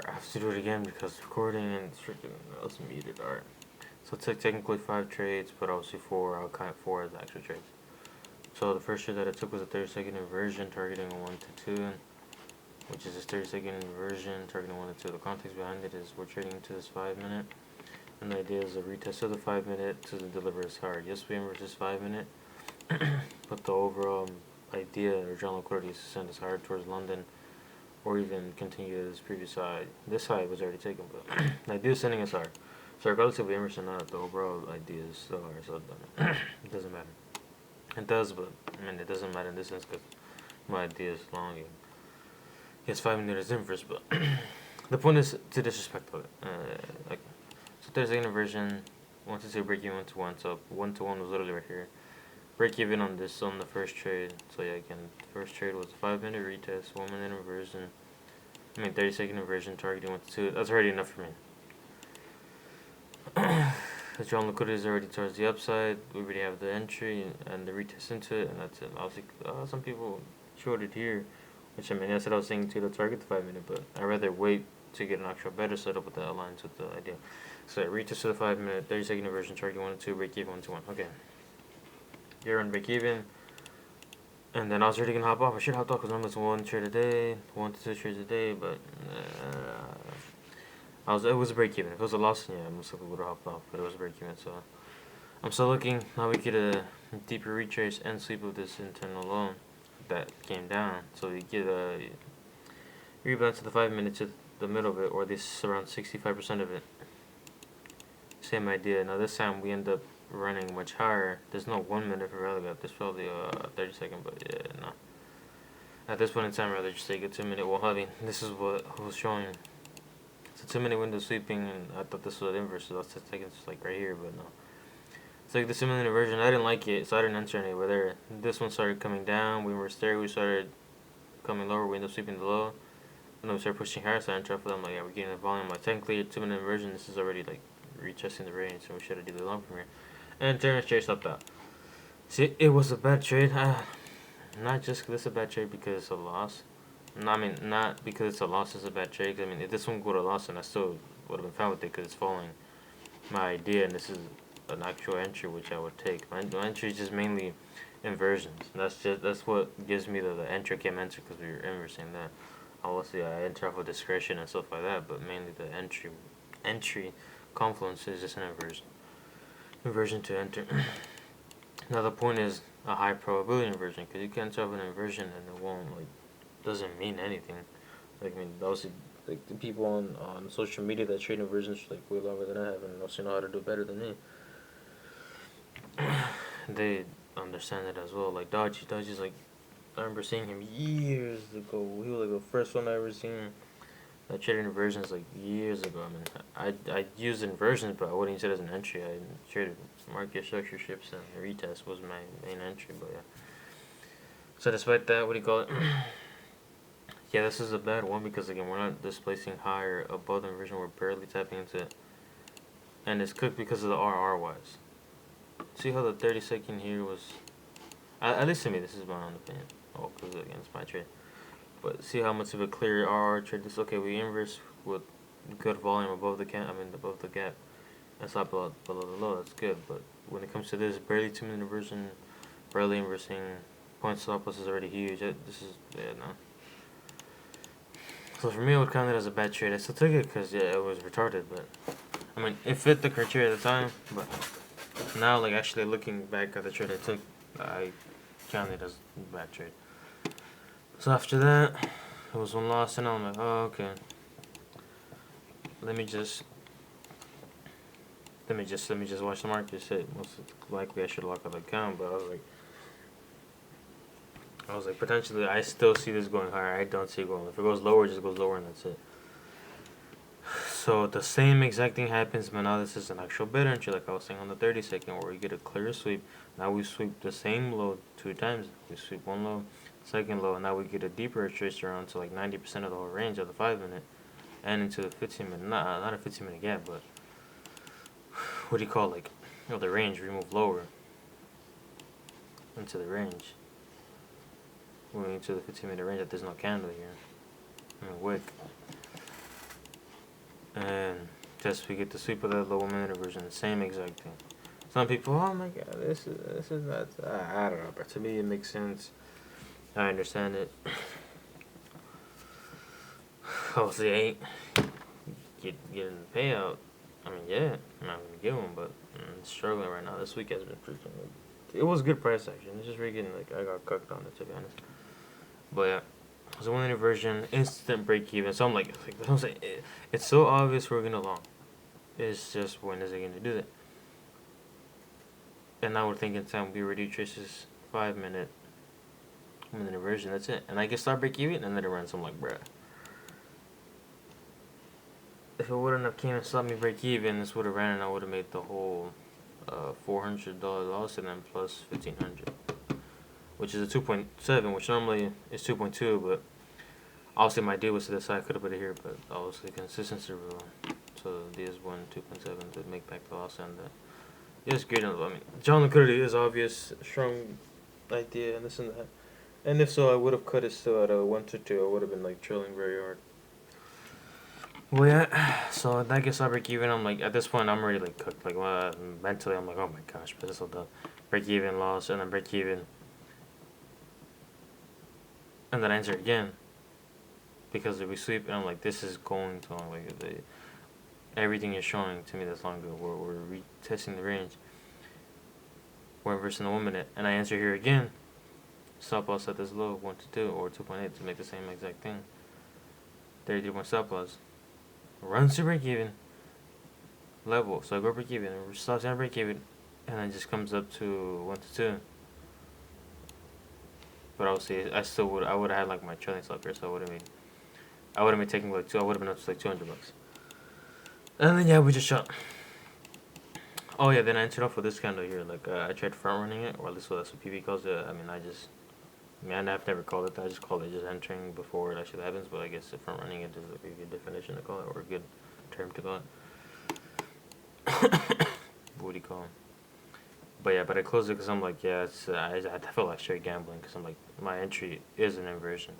I have to do it again because recording and it's freaking I was muted. Alright. So it took technically 5 trades, but obviously 4. I'll count 4 as extra trades. So the first trade that I took was a 30-second inversion targeting 1 to 2, which is this 30-second inversion targeting 1 to 2. The context behind it is we're trading into this 5-minute, and the idea is a retest of the 5-minute to deliver as hard. Yes, we inverse this 5-minute, but the overall idea or general liquidity is to send us hard towards London, or even continue to this previous high. This high was already taken, but the idea is sending us hard. So regardless if we inverse or not, the overall idea is still hard, so it doesn't matter. It does, but I mean, it doesn't matter in this sense because my idea is longing. Yes, 5-minute is inverse, but the point is to disrespect it. So there's an inversion, 1 to 2 break even, 1 to 1. So 1 to 1 was literally right here. Break even on this on the first trade. So yeah, again, the first trade was a 5-minute retest, 1-minute inversion. 30-second inversion targeting 1 to 2. That's already enough for me. The strong liquidity is already towards the upside. We already have the entry and the retest into it, and that's it. Obviously, some people shorted here, which I mean, that's what I was saying to target the 5-minute, but I'd rather wait to get an actual better setup with that aligns with the idea. So retest to the 5-minute, 30-second inversion targeting 1 to 2, break even 1 to 1. Okay. You're on break even. And then I was already gonna hop off. I should hop off because I'm just 1 trade a day, 1 to 2 trades a day, but it was a break even. If it was a loss, yeah, I most likely would have hopped off, but it was a break even. So I'm still looking. Now we get a deeper retrace and sweep of this internal low that came down. So we get a rebound to the 5-minute to the middle of it, or this around 65% of it. Same idea. Now this time we end up running much higher. There's no 1-minute for rally gap. There's probably a 30-second, but yeah, no. At this point in time, I'd rather just take a 2-minute. Well, I mean, this is what I was showing. It's a 2-minute window sweeping, and I thought this was inverse, so I was just taking this like right here, but no. It's like the 2-minute inversion. I didn't like it, so I didn't enter anywhere there. This one started coming down. We were there. We started coming lower. We ended up sweeping the low. And then we started pushing higher, so I entered off of them. Like, yeah, we're getting the volume. Like, technically, 2-minute inversion, this is already like retesting the range, so we should have did the long from here. And turn straight stopped out. See, it was a bad trade. Not just because it's a bad trade because it's a loss. No, I mean, not because it's a loss, it's a bad trade. I mean, if this one would have lost, and I still would have been fine with it because it's following my idea, and this is an actual entry which I would take. My entry is just mainly inversions. That's what gives me the entry. I can't enter because we were inversing that. Obviously, I enter off of discretion and stuff like that, but mainly the entry confluence is just an inversion to enter. Now the point is a high probability inversion because you can't have an inversion and it won't doesn't mean anything. Like, I mean, obviously, like the people on social media that trade inversions like way longer than I have and also know how to do better than me. They understand it as well. Like Dodgy's like, I remember seeing him years ago. He was like the first one I ever seen that traded inversions like years ago. I mean, I used inversions, but I wouldn't use it as an entry. I traded market structure ships and the retest was my main entry. But yeah. So despite that, what do you call it? Yeah, this is a bad one because again we're not displacing higher above the inversion. We're barely tapping into it, and it's cooked because of the RR-wise. See how the 30-second here was. At least to me, this is my own opinion. Oh, because again, it's my trade. But see how much of a clear RR trade this. Okay, we inverse with good volume above the above the gap. That's not below the low. That's good. But when it comes to this, barely 2-minute inversion, barely inversing, point stop loss is already huge. This is no. So for me, I would count it as a bad trade. I still took it because yeah, it was retarded. But I mean, it fit the criteria at the time. But now, like actually looking back at the trade I took, I count it as a bad trade. So after that, it was one loss, and I'm like, oh okay. Let me just watch the market hit. Most likely, I should lock up the account, but I was like, potentially, I still see this going higher. I don't see it going. If it goes lower, it just goes lower, and that's it. So the same exact thing happens, but now this is an actual better entry, like I was saying on the 30-second, where we get a clear sweep. Now we sweep the same low 2 times. We sweep one low, second low, and now we get a deeper retrace around to like 90% of the whole range of the 5-minute, and into the 15-minute. Not a 15-minute gap, but what do you call the range? We move lower into the range. Moving into the 15-minute range. That there's no candle here. I mean, wick. and just we get the sweep of that low 1 minute version, the same exact thing. Some people, oh my god, this is not. I don't know, but to me it makes sense. I understand it. Obviously, I ain't getting the payout. I mean, yeah, I'm not gonna get one, but I'm struggling right now. This week has been freaking. It was good price action. It's just freaking like I got cucked on it, to be honest. But yeah, it's a 1 minute version, instant break even. So I'm like I'm saying, it's so obvious we're gonna long. It's just when is it gonna do that? And now we're thinking time we already traces 5 minute 1 minute version. That's it, and I can start break even, and then it runs. I'm like, bruh. If it wouldn't have came and stopped me break even, this would have ran and I would have made the whole $400 loss and then plus 1,500, which is a 2.7, which normally is 2.2. But obviously my deal was to the side. I could have put it here, but obviously consistency rule. So this one 2.7 to make back the loss and it's great. I mean, John liquidity is obvious, strong idea, and this and that. And if so, I would have cut it still at a 1 to 2. I would have been like trailing very hard. Well, yeah, so that gets I break even. I'm like, at this point, I'm already like cooked. Like, mentally, I'm like, oh my gosh, but this is so dumb. Break even, loss, and then break even. And then enter again. Because if we sweep, and I'm like, this is going to, like, everything is showing to me that's long ago. We're retesting the range. We're inversing the 1 minute. And I answer here again. Stop loss at this low, 1 to 2, or 2.8 to make the same exact thing. 33 point stop loss. Runs to break even level, so I go break even, stops at break even, and then just comes up to 1 to 2. But obviously, I would have had like my trailing stop here, so I would have been taking like I would have been up to like $200. And then yeah, we just shot. Oh yeah, then I entered off with this candle here. Like I tried front running it, or at least that's what PV calls it. I've never called it that. I just called it just entering before it actually happens. But I guess if front running it is like a good definition to call it, or a good term to call it. What do you call it? But yeah, but I closed it because I'm like, yeah, I felt like straight gambling because I'm like, my entry is an inversion.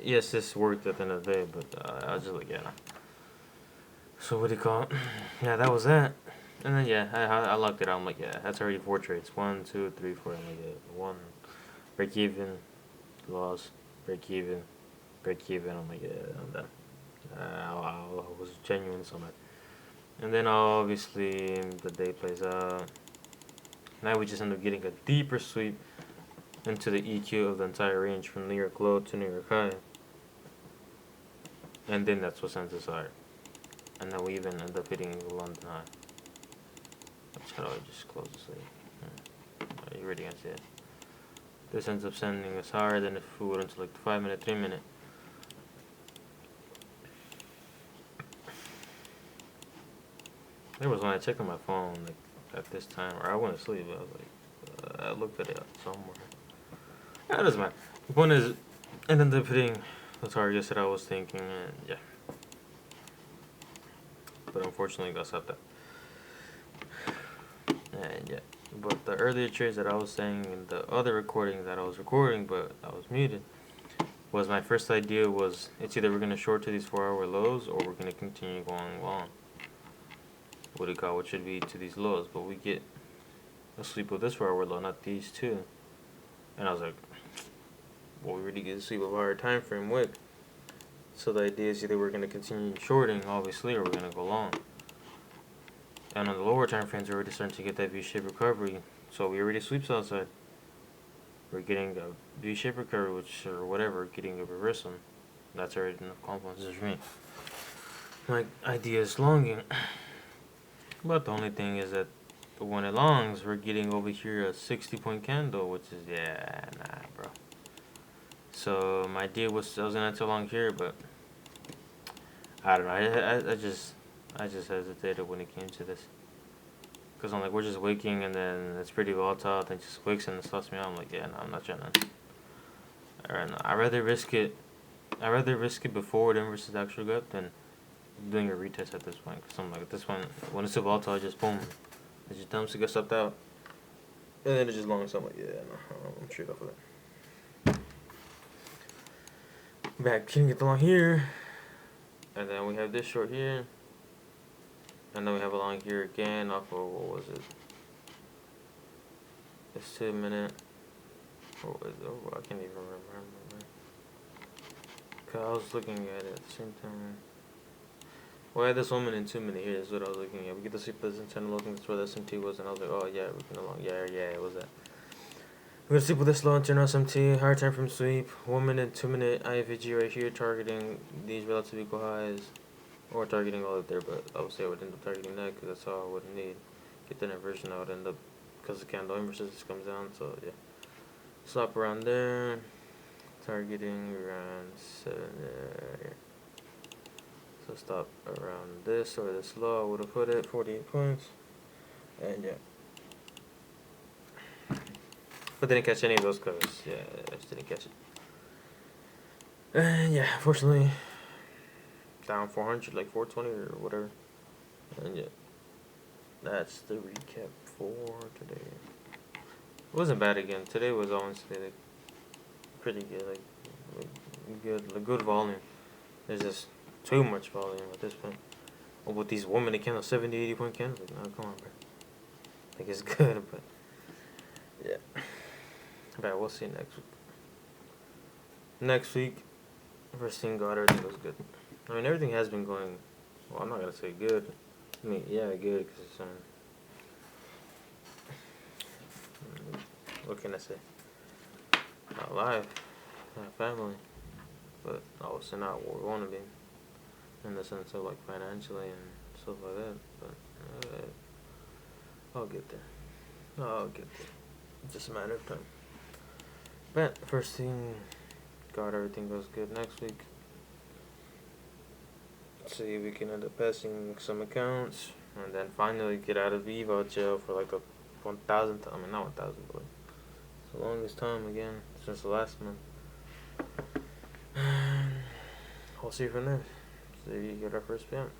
Yes, this worked at the end of the day, but I was just like, yeah, nah. So what do you call it? Yeah, that was that. And then yeah, I locked it out. I'm like, yeah, that's already 4 trades. 1, 2, 3, 4. I'm like, yeah, 1, break even, loss, break even, break even. I'm like, yeah, I'm done. I was genuine, so I'm like. And then obviously the day plays out. Now we just end up getting a deeper sweep into the EQ of the entire range from New York low to New York high. And then that's what sends us higher. And then we even end up hitting the London high. How do I just close this later? You already can see it. This ends up sending us higher than if we went into like the 5 minute, 3 minute. There was when I checked on my phone like at this time, or I went to sleep. I was like, I looked at it somewhere. Yeah, it doesn't matter. The point is, it ended up hitting the targets that I was thinking, and yeah. But unfortunately, got stopped that. And yeah, but the earlier trades that I was saying in the other recording that I was recording, but I was muted, was my first idea was it's either we're gonna short to these 4-hour lows or we're gonna continue going long. What do you call what should be to these lows? But we get a sweep with this 4-hour low, not these two. And I was like, well, we already get a sweep of our time frame wick. So the idea is either we're gonna continue shorting, obviously, or we're gonna go long. And on the lower time frames, we're already starting to get that V-shaped recovery. So we already sweeps outside. We're getting a V-shaped recovery, which or whatever, getting a reversal. That's already enough confidence for me. My idea is longing. But the only thing is that when it longs, we're getting over here a 60-point candle, which is, yeah, nah, bro. So my idea was I was gonna enter long here, but I don't know. I just hesitated when it came to this. Because I'm like, we're just waking and then it's pretty volatile. Then just wakes and it stops me out. I'm like, yeah, no, I'm not trying to. Alright, no, I'd rather risk it before it inverses the actual gap than doing a retest at this point. Because I'm like, at this point, when it's so volatile, just boom. It just dumps, it gets stopped out. And then it's just long. So I'm like, yeah, no, I'm straight off of that. Back, can get the long here. And then we have this short here. And then we have a long here again off of, what was it? It's 2 minute. What was it? Oh, I can't even remember. Cause I was looking at it at the same time. Well, I had this woman in 2 minute here. That's what I was looking at. We get to see this internal looking. That's where the SMT was, and I was like, oh yeah, we can along. Yeah, it was that. We're gonna sleep with this low internal SMT. Higher time from sweep. 1 minute, 2 minute IFVG right here, targeting these relative equal highs, or targeting all up there. But obviously, I would end up targeting that because that's all I would need. Get that inversion, I would end up because the candle inverse comes down. So yeah, stop around there. Targeting around 7 there. So stop around this or this low. I would have put it 48 points. And yeah. But didn't catch any of those covers. Yeah, I just didn't catch it. And yeah, unfortunately, down 400, like 420 or whatever. And yeah, that's the recap for today. It wasn't bad again. Today was honestly like pretty good, like good volume. There's just too much volume at this point. Well, with these women, they candle 70, 80 point candles. Like, no, come on, bro. Like, it's good, but yeah. But we'll see next week. Next week, first thing God, everything was good. I mean, everything has been going. Well, I'm not gonna say good. I mean, yeah, good because it's what can I say? Not life, not family, but obviously not what we want to be, in the sense of like financially and stuff like that. But I'll get there. I'll get there. It's just a matter of time. But first thing, God, everything goes good next week. See if we can end up passing some accounts, and then finally get out of EVO jail for like a 1,000th. I mean, not 1,000, but it's the longest time again since the last month. We'll see from there. So you get our first payment.